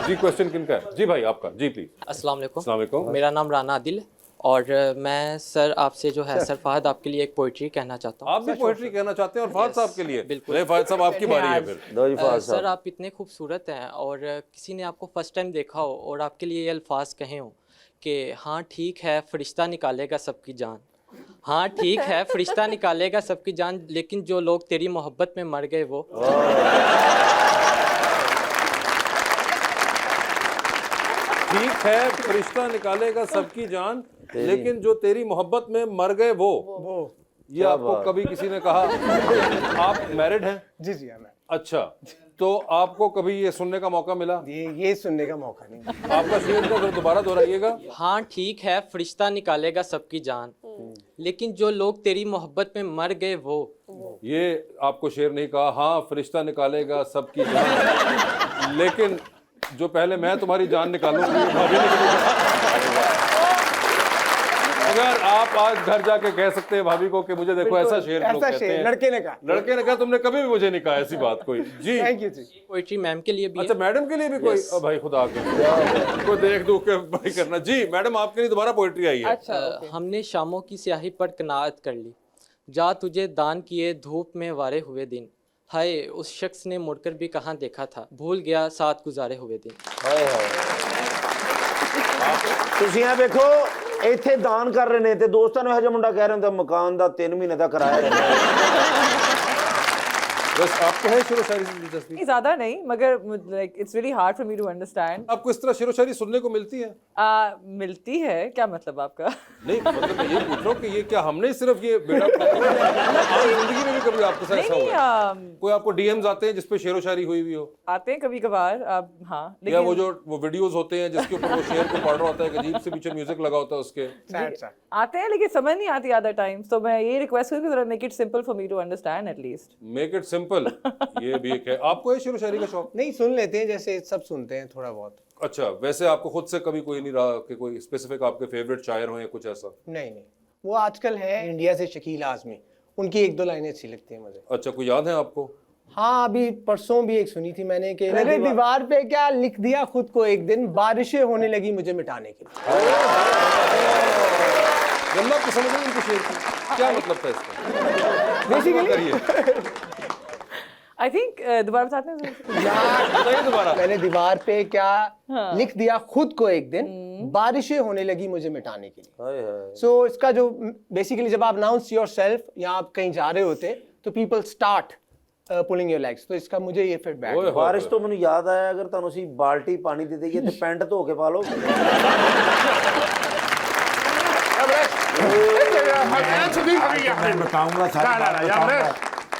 जी क्वेश्चन किनका है? जी भाई आपका, जी प्लीज। अस्सलाम वालेकुम। अस्सलाम वालेकुम। मेरा नाम राना आदिल है और मैं सर आपसे जो है सर फहद आपके लिए एक पोइट्री कहना चाहता हूँ। आप भी पोएट्री कहना चाहते हैं और फहद साहब के लिए? बिल्कुल। नहीं फहद साहब आपकी बारी है फिर। दो जी फाज सर साहब। आप इतने खूबसूरत हैं और किसी ने आपको फर्स्ट टाइम देखा हो और आपके लिए ये अल्फाज कहे हों कि हाँ ठीक है फरिश्ता निकालेगा सबकी जान, हाँ ठीक है फरिश्ता निकालेगा सबकी जान, लेकिन जो लोग तेरी मोहब्बत में मर गए वो। ठीक है फरिश्ता निकालेगा सबकी जान, लेकिन जो तेरी मोहब्बत में मर गए वो। ये आपको कभी किसी ने कहा? आप मैरिड हैं? जी जी मैं अच्छा, तो आपको कभी ये सुनने का मौका मिला? ये सुनने का मौका नहीं। आपका शेर को दोबारा दोहराइएगा। हाँ ठीक है फरिश्ता निकालेगा सबकी जान, लेकिन जो लोग तेरी मोहब्बत में मर गए वो। ये आपको शेर नहीं कहा, हाँ फरिश्ता निकालेगा सबकी जान, लेकिन जो पहले मैं तुम्हारी जान निकालूंगी ये भाभी ने कभी कहा। अगर आप आज घर जाके कह सकते हैं भाभी को कि मुझे देखो ऐसा शेर लोग ऐसा कहते शेर हैं, लड़के ने कहा। लड़के ने कहा, तुमने कभी भी मुझे नहीं कहा ऐसी बात कोई। जी थैंक यू जी। पोइट्री मैम के लिए भी अच्छा, मैडम के लिए भी कोई भाई खुदा के को देख दू के भाई करना। जी मैडम, आपके लिए दोबारा पोइट्री आई है। अच्छा हमने शामों की स्याही पर कनाअत कर ली, जा तुझे दान किए धूप में वारे हुए दिन, हाय उस शख्स ने मुड़कर भी कहाँ देखा था, भूल गया साथ गुजारे हुए दिन। ਤੁਸੀਂ ਇਹ ਵੇਖੋ ਇੱਥੇ ਦਾਨ ਕਰ ਰਹੇ ਨੇ ਤੇ ਦੋਸਤਾਂ ਨੂੰ ਹਜੇ ਮੁੰਡਾ ਕਹਿ ਰਿਹਾ ਹੁੰਦਾ ਮਕਾਨ ਦਾ 3 ਮਹੀਨੇ ਦਾ ਕਿਰਾਇਆ ਰਹਿੰਦਾ। बस आपको है शेरो शायरी से दिलचस्पी? नहीं, ज्यादा नहीं, मगर like it's really hard for me to understand. आपको इस तरह शेरो शायरी सुनने को मिलती है? मिलती है, क्या मतलब आपका? नहीं मतलब मैं ये पूछ रहा हूँ कि ये क्या हमने सिर्फ ये बेटा आपकी जिंदगी में भी कभी आपके साथ ऐसा हुआ है? कोई आपको डीएम्स आते हैं जिसपे शेरो शायरी हुई हुई हो? आते हैं कभी कभार। हाँ, या वो जो वो वीडियोस होते हैं जिसके ऊपर वो शेर को पढ़ रहा होता है, अजीब से पीछे म्यूजिक लगा होता है उसके? आते हैं लेकिन समझ नहीं आती अदर टाइम्स, तो मैं ये रिक्वेस्ट करूँगी जरा make it simple for me to understand at least. Make it simple, ये भी एक है। आपको है शेरो शायरी का शौक? नहीं, सुन लेते हैं जैसे सब सुनते हैं थोड़ा बहुत। अच्छा, वैसे आपको खुद से कभी कोई नहीं रहा कि कोई स्पेसिफिक आपके फेवरेट शायर हो या कुछ ऐसा? नहीं नहीं, वो आजकल है इंडिया से शकील आजमी, उनकी 1-2 लाइनें अच्छी लगती हैं मुझे। अच्छा, कोई याद है आपको? हाँ, अभी परसों भी एक सुनी थी मैंने कि मेरे दीवार पे क्या लिख दिया खुद को एक दिन, बारिशें होने लगी मुझे मिटाने के लिए। गल्ला आपको समझ नहीं इनके शेर की क्या मतलब था इसका? बेसिकली आई थिंक दोबारा बताते हैं। बताइए दोबारा। मैंने दीवार पे क्या लिख दिया खुद को एक दिन, बारिशें होने लगी मुझे मिटाने के लिए। सो इसका जो बेसिकली जब आप अनाउंस योरसेल्फ या आप कहीं जा रहे होते तो people start pulling your legs, तो इसका मुझे ये फीडबैक। ਬਾਰਿਸ਼ ਤੋਂ ਮੈਨੂੰ ਯਾਦ ਆਇਆ ਅਗਰ ਤੁਹਾਨੂੰ ਅਸੀਂ ਬਾਲਟੀ ਪਾਣੀ ਦੇ ਦੇਈਏ ਤੇ ਪੈਂਟ ਧੋ ਕੇ ਪਾ ਲਓ। मैं बताऊंगा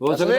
हो सकता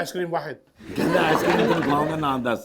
आइस क्रीम वाहिद। कहता आइसक्रीम तुम खाऊंगा ना 10।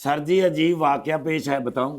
सर जी अजीब वाकया पेश है, बताऊं?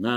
ना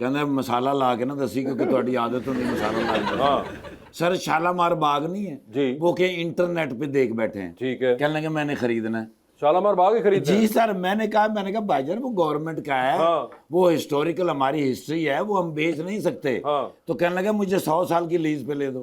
कहना मसाला ला के ना दसी क्योंकि तुम्हारी आदत होनी मसाला ला के। हाँ सर शालामार बाग नहीं है जी। वो के इंटरनेट पे देख बैठे हैं, ठीक है। कहने लगे मैंने खरीदना है। शालामार बाग ही खरीद जी सर, मैंने कहा भाईजान वो गवर्नमेंट का है, हाँ। वो हिस्टोरिकल हमारी हिस्ट्री है, वो हम बेच नहीं सकते। हाँ। तो कहने लगा मुझे 100 साल की लीज पे ले दो।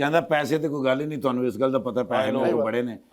कहता पैसे तो कोई गल ही नहीं, ਤੁਹਾਨੂੰ ਇਸ ਗੱਲ ਦਾ ਪਤਾ ਪੈਸੇ ਲੋਕ ਬੜੇ ਨੇ।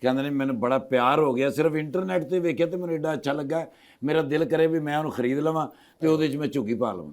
ਕਹਿੰਦੇ ਨੇ ਮੈਨੂੰ ਬੜਾ ਪਿਆਰ ਹੋ ਗਿਆ, ਸਿਰਫ ਇੰਟਰਨੈਟ ਤੇ ਵੇਖਿਆ ਤੇ ਮੈਨੂੰ ਏਡਾ ਅੱਛਾ ਲੱਗਾ, ਮੇਰਾ ਦਿਲ ਕਰੇ ਵੀ ਮੈਂ ਉਹਨੂੰ ਖਰੀਦ ਲਵਾਂ ਤੇ ਉਹਦੇ 'ਚ ਮੈਂ ਝੁੱਗੀ ਪਾ ਲਵਾਂ।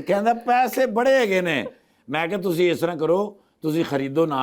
ਕਹਿੰਦਾ ਪੈਸੇ ਬੜੇ ਹੈਗੇ ਨੇ। ਮੈਂ ਕਿਹਾ ਤੁਸੀਂ ਇਸ ਤਰ੍ਹਾਂ ਕਰੋ, ਤੁਸੀਂ ਖਰੀਦੋ ਨਾ,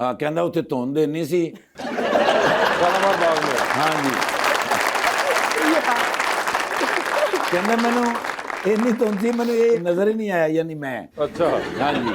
ਹਾਂ ਕਹਿੰਦਾ ਉੱਥੇ ਧੁੰਦ ਇੰਨੀ ਸੀ। शालामार बाग में? हाँ जी। ਕਹਿੰਦਾ ਮੈਨੂੰ ਇੰਨੀ ਧੁੰਦ ਸੀ ਮੈਨੂੰ ਇਹ ਨਜ਼ਰ ਹੀ ਨਹੀਂ ਆਇਆ, ਯਾਨੀ ਮੈਂ। अच्छा हाँ जी।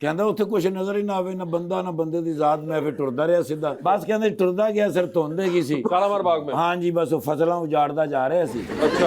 ਕਹਿੰਦਾ ਉੱਥੇ ਕੁਝ ਨਜ਼ਰ ਹੀ ਨਾ ਆਵੇ, ਨਾ ਬੰਦਾ ਨਾ ਬੰਦੇ ਦੀ ਜ਼ਾਤ। ਮੈਂ ਫਿਰ ਟੁਰਦਾ ਰਿਹਾ ਸਿੱਧਾ, ਬਸ ਕਹਿੰਦੇ ਟੁਰਦਾ ਗਿਆ, ਸਿਰ ਧੁੰਦ ਹੈਗੀ ਸੀ। शालामार बाग में? ਹਾਂ ਜੀ, ਬਸ ਉਹ ਫਸਲਾਂ ਉਜਾੜਦਾ ਜਾ ਰਿਹਾ ਸੀ। अच्छा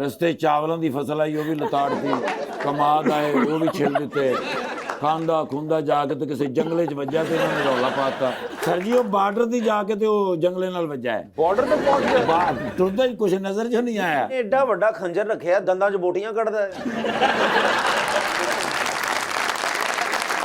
ਰਸਤੇ ਚਾਵਲਾਂ ਦੀ ਫਸਲ ਆਈ, ਉਹ ਵੀ ਲਤਾੜਤੀ। ਕਮਾਦ ਆਏ, ਉਹ ਵੀ ਛਿਲ ਦਿੱਤੇ। ਖਾਂਦਾ ਖੁੰਦਾ ਜਾ ਕੇ ਤੇ ਕਿਸੇ ਜੰਗਲੇ 'ਚ ਵੱਜਾ ਤੇ ਇਹਨਾਂ ਨੇ ਰੌਲਾ ਪਾਤਾ। ਸਰ ਜੀ ਉਹ ਬਾਰਡਰ ਦੀ ਜਾ ਕੇ ਤੇ ਉਹ ਜੰਗਲੇ ਨਾਲ ਵੱਜਾ ਹੈ। बॉर्डर तक पहुंच गया? ਬਾਹਰ ਟੁਰਦਾ ਹੀ ਕੁਝ ਨਜ਼ਰ 'ਚ ਨਹੀਂ ਆਇਆ। ਐਡਾ ਵੱਡਾ ਖੰਜਰ ਰੱਖਿਆ, ਦੰਦਾਂ 'ਚ ਬੋਟੀਆਂ ਕੱਢਦਾ ਹੈ।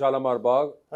Shalamar Bagh.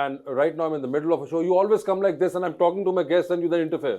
and right now I'm in the middle of a show. You always come like this and I'm talking to my guests and you then interfere.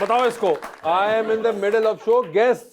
बताओ इसको। I am in the middle of show. Guests.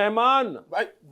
मेहमान।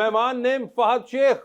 मेहमान name Fahad Sheikh.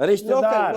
ਰਿਸ਼ਤੇਦਾਰ।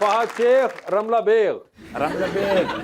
Fahad Sheikh, Ramla Begh. Ramla Beg.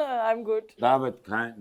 I'm good. दावत खाएं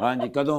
ਹਾਂਜੀ ਕਦੋਂ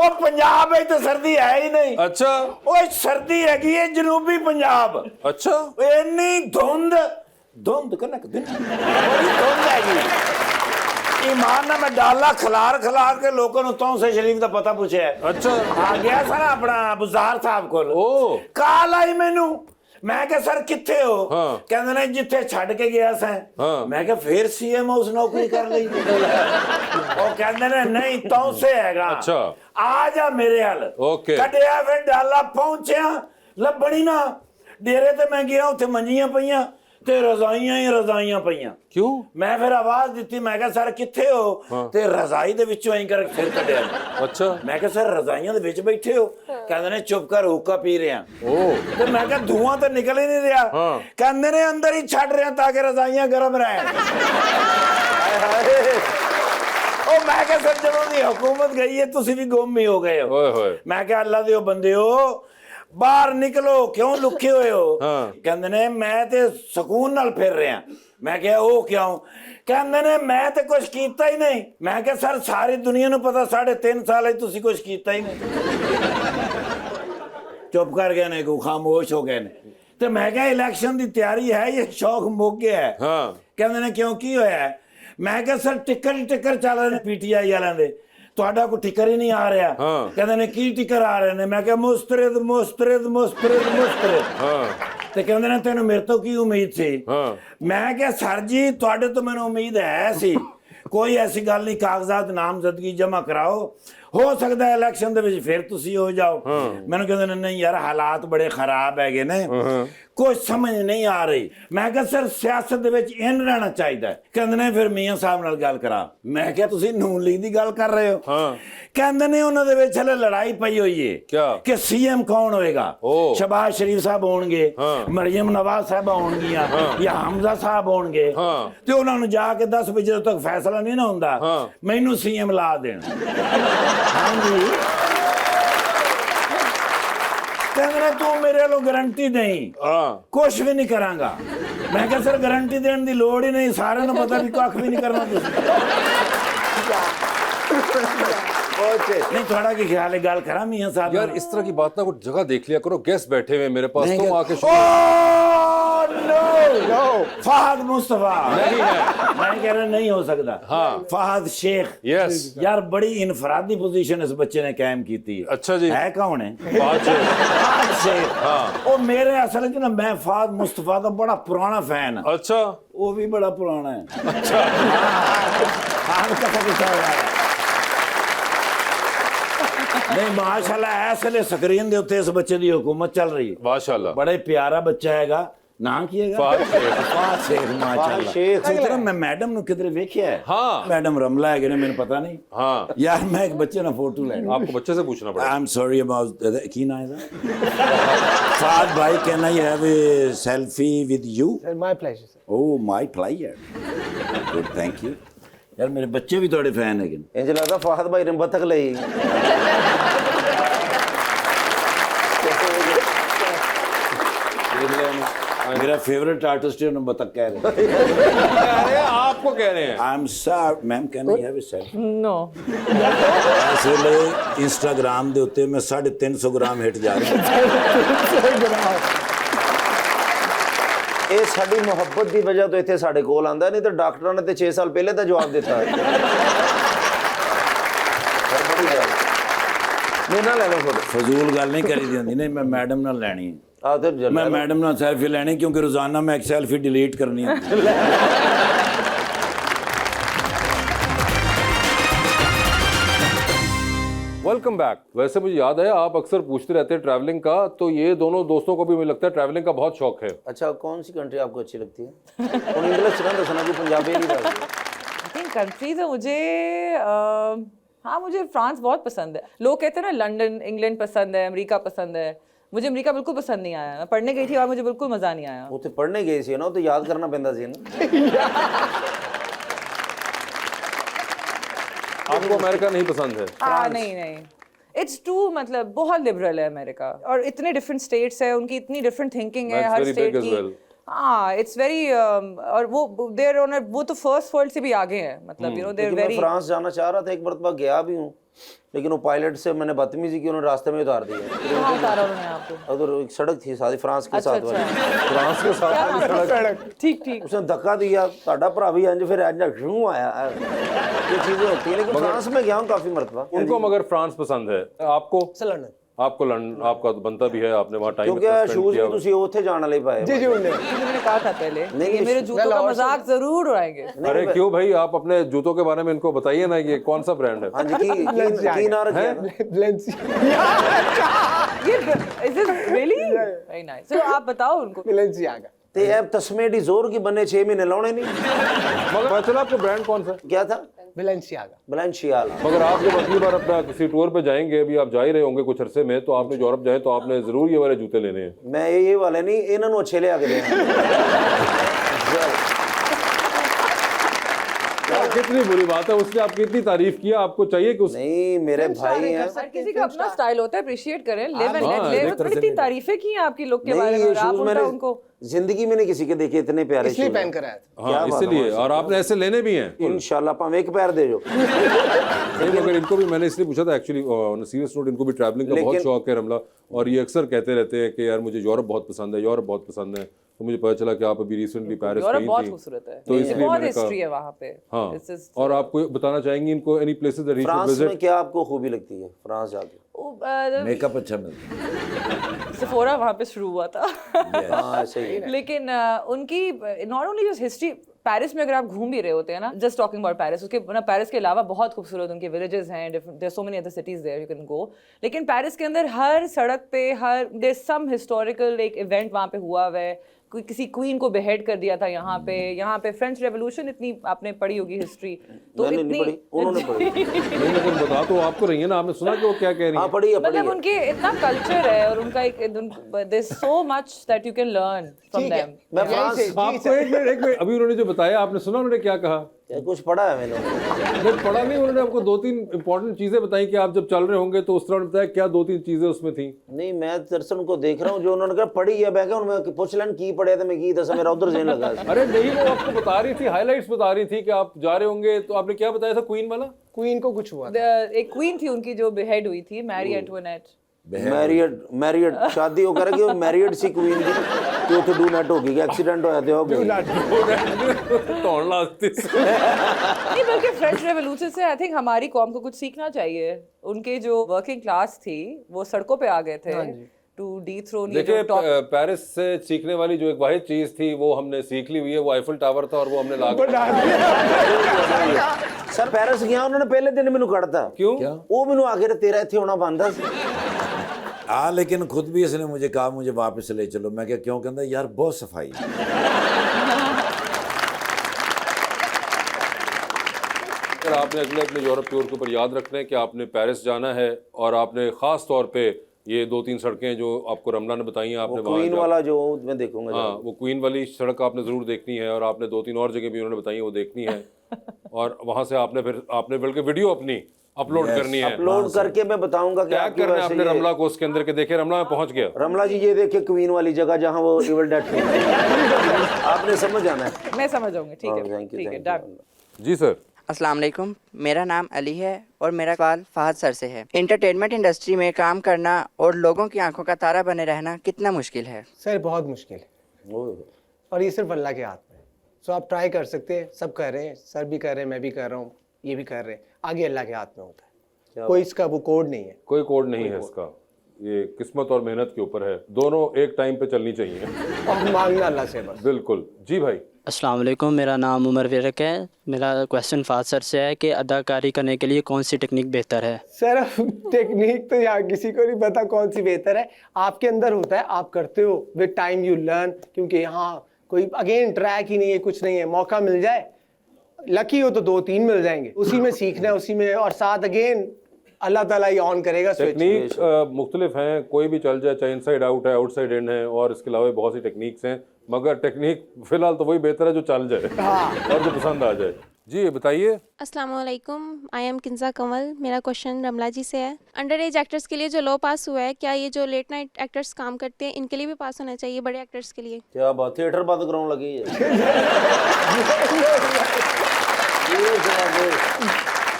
ਉਹ ਪੰਜਾਬ ਵਿੱਚ ਤਾਂ ਸਰਦੀ ਹੈ ਹੀ ਨਹੀਂ अच्छा ਓਏ ਸਰਦੀ ਹੈਗੀ ਹੈ ਜਨੂਬੀ ਪੰਜਾਬ अच्छा ਇੰਨੀ ਧੁੰਦ ਕਨਕ ਦਿਨ ਬੜੀ ਧੁੰਦ ਹੈਗੀ ईमान ना मैं डाला खिलार के लोगों ने तौसे शरीफ का पता पूछा अच्छा आ गया सर अपना बुजार साहब को ओ काल आई मैनू मैं क्या सर किथे हो हाँ। कहते ने जिथे छड़ के गया सै हाँ। मैं क्या फिर सीएम हाउस नौकरी कर ली वो कहते ने नहीं तौसे हैगा अच्छा। आ जा मेरे हल ओके। कटिया फिर डाला पहुंचया लभणी ना डेरे ते मैं गया उथे मंजियां पईयां ते रजाइयां पईयां क्यों मैं फिर आवाज दी मैं क्या सर किथे हो ते रजाई दे विचों ऐं कर फिर कढिया अच्छा मैं क्या सर रजाइयां दे विच बैठे हो कहंदे ने चुप कर हुक्का पी रहे हैं ओ ते मैं क्या धुआं तो निकल ही नहीं रहा हाँ। कहंदे ने अंदर ही छड़ रहे हैं ताकि रजाइयां गर्म रहें ओ मैं क्या सर जदों दी हुकूमत गई है तुसी भी गुम ही हो गए हो ओए होए मैं क्या अल्लाह दे बंदे हो बाहर निकलो क्यों लुके हुए हो हाँ। कहंदे ने मैं ते सुकून नाल फिर रहा मैं क्या ओ क्यों कहंदे ने मैं ते कुछ कीता ही नहीं मैं क्या सर सारी दुनिया नूं पता 3.5 साल है तुसी कुछ कीता ही नहीं चुप कर गए ने को खामोश हो गए ने ते मैं क्या इलेक्शन दी तैयारी है ये शौक मुक गया है हाँ कहंदे ने क्यों की होया है मैं क्या सर टिकर चल रहे ने पीटीआई वालों दे ਤੁਹਾਡਾ ਕੋਈ ਟਿਕਰ ਹੀ ਨਹੀਂ ਆ ਰਿਹਾ ਕਹਿੰਦੇ ਨੇ ਕੀ ਟਿਕਰ ਆ ਰਹੇ ਨੇ ਮੈਂ ਕਿਹਾ ਮੁਸਤਰਿਦ हाँ ਤੇ ਕਹਿੰਦੇ ਨੇ ਤੈਨੂੰ ਮੇਰੇ ਤੋਂ ਕੀ ਉਮੀਦ ਸੀ हाँ ਮੈਂ ਕਿਹਾ ਸਰ ਜੀ ਤੁਹਾਡੇ ਤੋਂ ਮੈਨੂੰ ਉਮੀਦ ਹੈ ਸੀ ਕੋਈ ਐਸੀ ਗੱਲ ਨਹੀਂ ਕਾਗਜ਼ਾਤ ਨਾਮਜ਼ਦਗੀ ਜਮ੍ਹਾਂ ਕਰਾਓ ਹੋ ਸਕਦਾ ਹੈ ਇਲੈਕਸ਼ਨ ਦੇ ਵਿੱਚ ਫਿਰ ਤੁਸੀਂ ਹੋ ਜਾਓ ਮੈਨੂੰ ਕਹਿੰਦੇ ਨੇ ਨਹੀਂ ਯਾਰ ਹਾਲਾਤ ਬੜੇ ਖਰਾਬ ਹੈਗੇ ਨੇ ਕੁਝ ਸਮਝ ਨਹੀਂ ਆ ਰਹੀ ਮੈਂ ਕਿਹਾ ਸਰ ਸਿਆਸਤ ਦੇ ਵਿੱਚ ਇਨ ਰਹਿਣਾ ਚਾਹੀਦਾ ਕਹਿੰਦੇ ਨੇ ਫਿਰ ਮੀਆਂ ਸਾਹਿਬ ਨਾਲ ਗੱਲ ਕਰਾ ਮੈਂ ਕਿਹਾ ਤੁਸੀਂ ਨੂਨ ਲੀਗ ਦੀ ਗੱਲ ਕਰ ਰਹੇ ਹੋ ਹਾਂ ਕਹਿੰਦੇ ਨੇ ਉਹਨਾਂ ਦੇ ਵਿੱਚ ਹਲੇ ਲੜਾਈ ਪਈ ਹੋਈ ਏ ਕਿਆ? ਕਿ ਸੀਐਮ ਕੌਣ ਹੋਏਗਾ ਓ। ਸ਼ਬਾਜ਼ ਸ਼ਰੀਫ ਸਾਹਿਬ ਹੋਣਗੇ ਹਾਂ। ਮਰੀਮ ਨਵਾਜ਼ ਸਾਹਿਬ ਹੋਣਗੀਆਂ ਜਾਂ ਹਮਜ਼ਾ ਸਾਹਿਬ ਹੋਣਗੇ ਹਾਂ। ਤੇ ਉਹਨਾਂ ਨੂੰ ਜਾ ਕੇ 10 ਵਜੇ ਜਦੋਂ ਤੱਕ ਫੈਸਲਾ ਨਹੀਂ ਨਾ ਹੁੰਦਾ ਹਾਂ। ਮੈਨੂੰ ਸੀਐਮ ਲਾ ਦੇਣ ਹਾਂਜੀ ਕਹਿੰਦੇ ਨੇ ਤੂੰ ਮੇਰੇ ਵੱਲੋਂ ਗਾਰੰਟੀ ਨਹੀਂ हाँ ਕੁਛ ਵੀ ਨਹੀਂ ਕਰਾਂਗਾ ਮੈਂ ਕਿਹਾ ਸਰ ਗਾਰੰਟੀ ਦੇਣ ਦੀ ਲੋੜ ਹੀ ਨਹੀਂ ਸਾਰਿਆਂ ਨੂੰ ਪਤਾ ਵੀ ਕੱਖ ਵੀ ਨਹੀਂ ਕਰਨਾ ਤੁਸੀਂ नहीं थोड़ा की ख्याल है गाल करा मियां साहब यार इस तरह की बात ना कुछ जगह देख लिया करो गेस्ट बैठे हुए हैं मेरे पास नहीं तुम कर- आके ओह, नो फहद मुस्तफा नहीं है मैं कह रहा नहीं हो सकता हाँ। फहद शेख यस यार बड़ी इनफरादी पोजीशन इस बच्चे ने कायम की थी अच्छा जी है कौन है बात है। फहद शेख हाँ। ओ मेरे असल में ना मैं फहद मुस्तफा का बड़ा पुराना फैन हाँ अच्छा वो भी बड़ा पुराना है अच्छा हाँ कथा किसा हो रहा है नहीं माशाल्लाह ऐसे स्क्रीन दे उत्ते इस बच्चे दी हुकूमत चल रही है माशाल्लाह बड़ा ही प्यारा बच्चा हैगा नाम की हैगा फहद शेख। फहद शेख माशाल्लाह शेख। सोच रहा मैं मैडम नु किधरे वेखिया है हाँ। मैडम रमला है कि नहीं मैंने पता नहीं हाँ यार मैं एक बच्चे ना फोटो ले आपको बच्चे से पूछना आई पड़ेगा एम सॉरी अबाउट की ना है फहद भाई can I have a selfie with you Sir, my pleasure, sir. Oh my player good thank you यार मेरे बच्चे भी थोड़े फैन है ਇੰਜ ਲੱਗਦਾ ਫਾਹਦ ਭਾਈ ਨੇ ਬਤਕ ਲਈ मेरा फेवरेट आर्टिस्ट है बतक कह रहे अरे आपको कह रहे हैं I am sorry ma'am can I have a selfie No. ਇਸ ਵੇਲੇ ਇੰਸਟਾਗ੍ਰਾਮ ਦੇ ਉੱਤੇ ਮੈਂ 350 ਗ੍ਰਾਮ ਹਿੱਟ ਜਾ ਰਿਹਾ ਇਹ ਸਾਡੀ ਮੁਹੱਬਤ ਦੀ ਵਜ੍ਹਾ ਤੋਂ ਇੱਥੇ ਸਾਡੇ ਕੋਲ ਆਂਦਾ ਨਹੀਂ ਤਾਂ ਡਾਕਟਰਾਂ ਨੇ ਤੇ 6 ਸਾਲ ਪਹਿਲੇ ਤਾਂ ਜਵਾਬ ਦਿੱਤਾ ਮੇਰੇ ਨਾਲ ਲੈ ਲਓ ਫੋਟੋ ਫਜ਼ੂਲ ਗੱਲ ਨਹੀਂ ਕਰੀ ਦੀ ਹੁੰਦੀ ਨਹੀਂ ਮੈਂ ਮੈਡਮ ਨਾਲ ਲੈਣੀ ਆ ਤੇ ਮੈਂ ਮੈਡਮ ਨਾਲ ਸੈਲਫੀ ਲੈਣੀ ਕਿਉਂਕਿ ਰੋਜ਼ਾਨਾ ਮੈਂ ਇੱਕ ਸੈਲਫੀ ਡਿਲੀਟ ਕਰਨੀ ਹੁੰਦੀ वेलकम बैक वैसे मुझे याद है आप अक्सर पूछते रहते हैं ट्रैवलिंग का तो ये दोनों दोस्तों को भी मुझे लगता है ट्रैवलिंग का बहुत शौक है अच्छा कौन सी कंट्री आपको अच्छी लगती है और इंग्लिश ना दसना कि पंजाबी नहीं लगती I think countries है मुझे हाँ मुझे फ्रांस बहुत पसंद है। लोग कहते हैं ना लंदन इंग्लैंड पसंद है, अमेरिका पसंद है। मुझे अमेरिका बिल्कुल पसंद नहीं आया। मैं पढ़ने गई थी और मुझे बिल्कुल मज़ा नहीं आया। वो तो पढ़ने गए सी ना, तो याद करना पैंदा सी ना। आपको अमेरिका नहीं पसंद है? हाँ नहीं इट्स टू मतलब बहुत लिबरल है अमेरिका, और इतने डिफरेंट स्टेट्स है, उनकी इतनी डिफरेंट थिंकिंग है That's her very state big as की। well. हाँ इट्स वेरी और वो देयर ऑन वो तो फर्स्ट वर्ल्ड से भी आगे हैं, मतलब यू नो देयर लेकिन मैं वेरी। फ्रांस जाना चाह रहा था, एक मरतबा गया भी हूँ, लेकिन वो पायलट से मैंने बदतमीजी की, उन्होंने रास्ते में उतार दिया। कहाँ उतारा उन्होंने आपको? उधर एक सड़क थी सारी फ्रांस के अच्छा साथ वाली, फ्रांस के साथ सड़क ठीक उसने धक्का दिया, साडा भरा भी इंज फिर इंज शू आया। ये चीजें होती हैं, लेकिन फ्रांस में गया हूँ काफी मरतबा। उनको मगर फ्रांस पसंद है। आपको? लंदन आपको लंदन, आपका तो बनता भी है, आपने वहाँ टाइम क्योंकि शूज भी तुसी ਉੱਥੇ जान ले पाए। जी उन्हें मैंने कहा था पहले नहीं, ये मेरे जूतों का मजाक जरूर उड़ाएंगे। अरे क्यों भाई, आप अपने जूतों के बारे में इनको बताइए ना, ये कौन सा ब्रांड है? हाँ जी, की ना रखे ये is this really very nice. चलो आप बताओ उनको। Balenciaga ते ऐप तस्मे डी जोर की बने 6 महीने लाने नहीं। मगर पता चला आपको ब्रांड कौन सा? क्या था? Balenciaga Balenciaga। मगर आप जब अगली बार अपना किसी टूर पे जाएंगे, अभी आप जा ही रहे होंगे कुछ अरसे में, तो आपने यूरोप जाए तो आपने जरूर ये वाले जूते लेने हैं। मैं ये वाले नहीं, इन्होंने अच्छे ले आके दे। कितनी बुरी बात है, उसने आपकी इतनी तारीफ किया, आपको चाहिए कि उस नहीं मेरे भाई हैं। हर किसी का अपना स्टाइल होता है, अप्रिशिएट करें। लिव एंड हाँ, लेट लिव। एक तरह से कितनी तारीफें की हैं आपकी लुक के बारे नहीं में, ये और आप शूज उल्टा मैंने उनको जिंदगी में नहीं किसी के देखे इतने प्यारे इसलिए शूज। पहन कर आया था। हाँ इसलिए, और आपने ऐसे लेने भी हैं। इंशाल्लाह पावे एक पैर दे जो। नहीं मगर इनको भी मैंने इसलिए पूछा था एक्चुअली, ऑन सीरियस नोट, इनको भी ट्रैवलिंग का बहुत शौक है रमला, और ये अक्सर कहते रहते हैं कि यार मुझे यूरोप बहुत पसंद है, यूरोप बहुत पसंद है। तो मुझे पता चला कि आप अभी रिसेंटली पेरिस यूरोप गई बहुत थी, खूबसूरत है, तो इसलिए बहुत मैंने हिस्ट्री है कहा वहाँ पे। हाँ। It's just, और आपको बताना चाहेंगे इनको any places that you should France में विजिट? क्या आपको खूबी लगती है फ्रांस जाके? मेकअप अच्छा मिलता सेफोरा वहाँ पे शुरू हुआ था। हाँ ऐसे ही है। लेकिन उनकी not only just history, Paris में अगर आप घूम भी रहे होते हैं ना, जस्ट टॉकिंग अबाउट पेरिस, उसके ना पेरिस के अलावा बहुत खूबसूरत उनके विलेजेस हैं, there so many other cities there you can go. लेकिन पेरिस के अंदर हर सड़क पे हर देयर सम हिस्टोरिकल एक इवेंट वहाँ पे हुआ हुआ है। कोई किसी क्वीन को बेहेड कर दिया था यहाँ पे फ्रेंच रेवोल्यूशन, इतनी आपने पढ़ी होगी हिस्ट्री, तो मैंने नहीं पढ़ी, उन्होंने पढ़ी। नहीं लेकिन बता तो आपको रही है ना, आपने सुना कि वो क्या कह रही हाँ है? पढ़ी है मतलब उनके इतना कल्चर है, और उनका एक there is so much that you can learn from ठीक है। देम। मैं फ्रांस आपको एक मिनट, अभी उन्होंने जो बताया आपने सुना उन्होंने क्या कहा? कुछ पढ़ा है मैंने। नहीं पढ़ा नहीं, उन्होंने आपको 2-3 इंपॉर्टेंट चीजें बताई कि आप जब चल रहे होंगे तो उस तरह बताया, क्या 2-3 चीजें उसमें थी? नहीं मैं दरअसल उनको देख रहा हूँ, जो उन्होंने कहा पढ़ी है, मैं उनमें पूछ लें की पढ़े तो मैं की दसा मेरा उधर जेन लगा। अरे नहीं, वो आपको बता रही थी, हाइलाइट्स बता रही थी कि आप जा रहे होंगे, तो आपने क्या बताया था क्वीन वाला? क्वीन को कुछ हुआ था। एक क्वीन थी उनकी जो बेहेड हुई थी, मैरी एंटोनेट। मैरियड शादी हो कर कि मैरिड सी क्वीन की कि उथे डू नट हो गई, एक्सीडेंट होया ते हो गई। तोड़ लाती नहीं बल्कि फ्रेंच रेवोल्यूशन से आई थिंक हमारी कौम को कुछ सीखना चाहिए। उनके जो वर्किंग क्लास थी वो सड़कों पे आ गए थे टू डीथ्रोन। देखिए पेरिस से सीखने वाली जो एक वाहिद चीज थी वो हमने सीख ली हुई है, वो आईफल टावर था, और वो हमने ला सर पेरिस गया, उन्होंने पहले दिन मैनू कढ़ता। क्यों? वो मैनू आके तेरा इत्थे होना बनदा सी। हाँ लेकिन खुद भी इसने मुझे कहा मुझे वापस ले चलो। मैं क्या क्यों? कहता यार बहुत सफाई है। अगर आपने अगले अपने यूरोप टूर के ऊपर याद रखना है कि आपने पेरिस जाना है, और आपने खास तौर पे ये 2-3 सड़कें जो आपको रमला ने बताई हैं, आपने वहाँ क्वीन वाला जो मैं देखूंगा। हाँ वो क्वीन वाली सड़क आपने जरूर देखनी है, और आपने 2-3 और जगह भी उन्होंने बताई हैं वो देखनी है। और वहाँ से आपने बल्कि वीडियो अपनी अपलोड करनी है, अपलोड करके मैं बताऊंगा कि टैग करना है आपने रमला को उसके अंदर के। देखे रमला में पहुंच गया। रमला जी ये देखिए क्वीन वाली जगह जहाँ वो इविल डेड थी। आपने समझ आना है। मैं समझ जाऊंगी। ठीक है थैंक ठीक है, यू। डन। Ji sir. अस्सलाम वालेकुम, मेरा नाम अली है और मेरा सवाल फहद सर से है। एंटरटेनमेंट इंडस्ट्री में काम करना और लोगों की आंखों का तारा बने रहना कितना मुश्किल है? सर बहुत मुश्किल है, और ये सिर्फ अल्लाह के हाथ में है। सो आप ट्राई कर सकते हैं, सब कर रहे हैं, सर भी कर रहे हैं, मैं भी कर रहा हूँ, ये भी कर रहे हैं, आगे अल्लाह के हाथ में होता है। कोई इसका वो कोड नहीं है, कोई कोड नहीं है इसका, ये किस्मत और मेहनत के ऊपर है, दोनों एक टाइम पे चलनी चाहिए और मांगना अल्लाह से बस। बिल्कुल जी भाई। अस्सलाम वालेकुम, मेरा नाम उमर विरक है। मेरा क्वेश्चन फहद सर से है कि अदाकारी करने के लिए कौन सी टेक्निक बेहतर है? सर टेक्निक तो यहाँ किसी को नहीं पता कौन सी बेहतर है, आपके अंदर होता है, आप करते हो, विद टाइम यू लर्न। क्योंकि यहाँ कोई अगेन ट्रैक ही नहीं है, कुछ नहीं है, मौका मिल जाए लकी हो तो 2-3 मिल जाएंगे, उसी में सीखना है, उसी में। और साथ अगेन अल्लाह ताला ही ऑन करेगा स्विच। टेक्निक मुख्तलिफ हैं, कोई भी चल जाए, चाहे इनसाइड आउट है, आउटसाइड इन है, और इसके अलावा बहुत सी टेक्निक्स हैं, मगर टेक्निक फिलहाल तो वही बेहतर है जो चल जाए और जो पसंद आ जाए। जी बताइए। अस्सलाम वालेकुम, आई एम किंजा कमल। मेरा क्वेश्चन रमला जी से है। अंडर एज एक्टर्स के लिए जो लॉ पास हुआ है, क्या ये जो लेट नाइट एक्टर्स काम करते हैं इनके लिए भी पास होना चाहिए, बड़े एक्टर्स के लिए? क्या बात, थिएटर बंद कराने लगी है।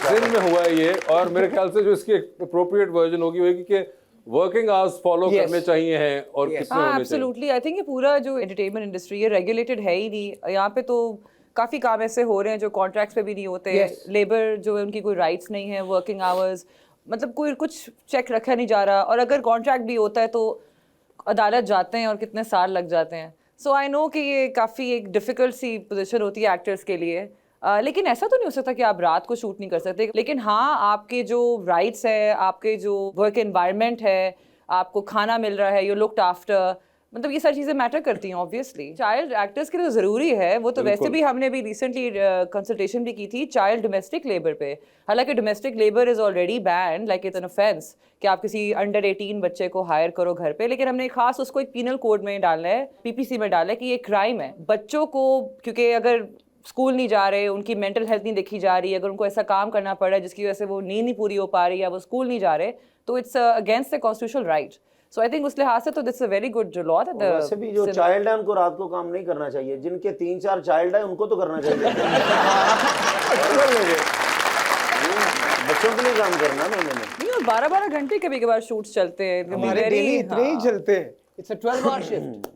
सिंध में हुआ है ये, और मेरे ख्याल से जो इसकी अप्रोप्रिएट वर्जन होगी कि वर्किंग आवर्स फॉलो करने चाहिए हैं और कितने होने चाहिए। एब्सोल्युटली, आई थिंक ये पूरा जो एंटरटेनमेंट इंडस्ट्री है रेगुलेटेड है ही नहीं। यहाँ पे तो काफ़ी काम ऐसे हो रहे हैं जो कॉन्ट्रैक्ट्स पे भी नहीं होते, लेबर जो है उनकी कोई राइट्स नहीं है, वर्किंग आवर्स मतलब कोई कुछ चेक रखा नहीं जा रहा, और अगर कॉन्ट्रैक्ट भी होता है तो अदालत जाते हैं और कितने साल लग जाते हैं। सो आई नो कि ये काफ़ी एक डिफ़िकल्ट सी पोजीशन होती है एक्टर्स के लिए, लेकिन ऐसा तो नहीं हो सकता कि आप रात को शूट नहीं कर सकते। लेकिन हाँ, आपके जो राइट्स है, आपके जो वर्क एनवायरनमेंट है, आपको खाना मिल रहा है, यू लुक्ड आफ्टर, मतलब ये सारी चीज़ें मैटर करती हैं ऑब्वियसली। चाइल्ड एक्टर्स के लिए तो ज़रूरी है, वो तो वैसे भी हमने भी रिसेंटली कंसल्टेशन भी की थी चाइल्ड डोमेस्टिक लेबर पे। हालांकि domestic labour is already ban, like it's an offence कि आप किसी अंडर 18 बच्चे को हायर करो घर पे, लेकिन हमने खास उसको एक पीनल कोड में डालना है, PPC में डालना है कि ये क्राइम है बच्चों को, क्योंकि अगर स्कूल नहीं जा रहे, उनकी मेंटल हेल्थ नहीं देखी जा रही, अगर उनको ऐसा काम करना पड़ रहा है जिसकी वजह से वो नींद नहीं पूरी हो पा रही या वो स्कूल नहीं जा रहे, तो it's against the constitutional right. So I think उस लिहाज से तो this a very good law that वैसे भी जो चाइल्ड है उनको रात को काम नहीं करना चाहिए, जिनके 3-4 चाइल्ड है उनको तो करना चाहिए। बच्चों के लिए काम करना ना उन्होंने। नहीं, और 12-12 घंटे कभी-कभार शूट्स चलते हैं, हमारे डेली इतने ही चलते हैं। It's a 12-hour shift.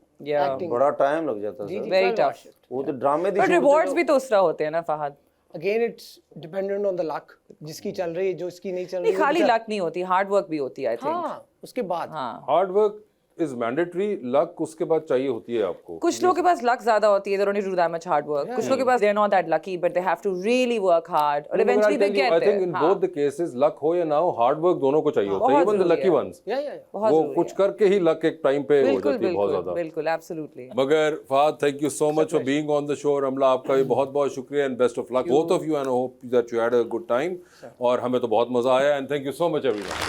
बड़ा टाइम लग जाता है। Very tough. वो तो ड्रामे दी बट रिवॉर्ड्स भी तो उस तरह होते हैं ना Fahad. Again it's dependent on the luck, जिसकी चल रही है, जो इसकी नहीं चल रही नहीं, खाली लक नहीं होती, हार्ड वर्क भी होती है आई थिंक। हाँ, उसके बाद hard work is mandatory, luck उसके बाद चाहिए होती है आपको। कुछ लोगों के पास लक ज्यादा होती है, they don't need to do that much hard work. कुछ लोगों के पास they're not that lucky, but they have to really work hard, और eventually they get there. I think in both the cases, luck हो या ना हो, hard work दोनों को चाहिए होता है, even the lucky ones. वो कुछ करके ही लक एक टाइम पे हो जाती है बहुत ज्यादा। बिल्कुल, absolutely. मगर Fahad, thank you so much for being on the show। रमला, आपका भी बहुत बहुत शुक्रिया and best of luck both of you, and I hope that you had a good time। और हमें तो बहुत मजा आया, and thank you so much everyone।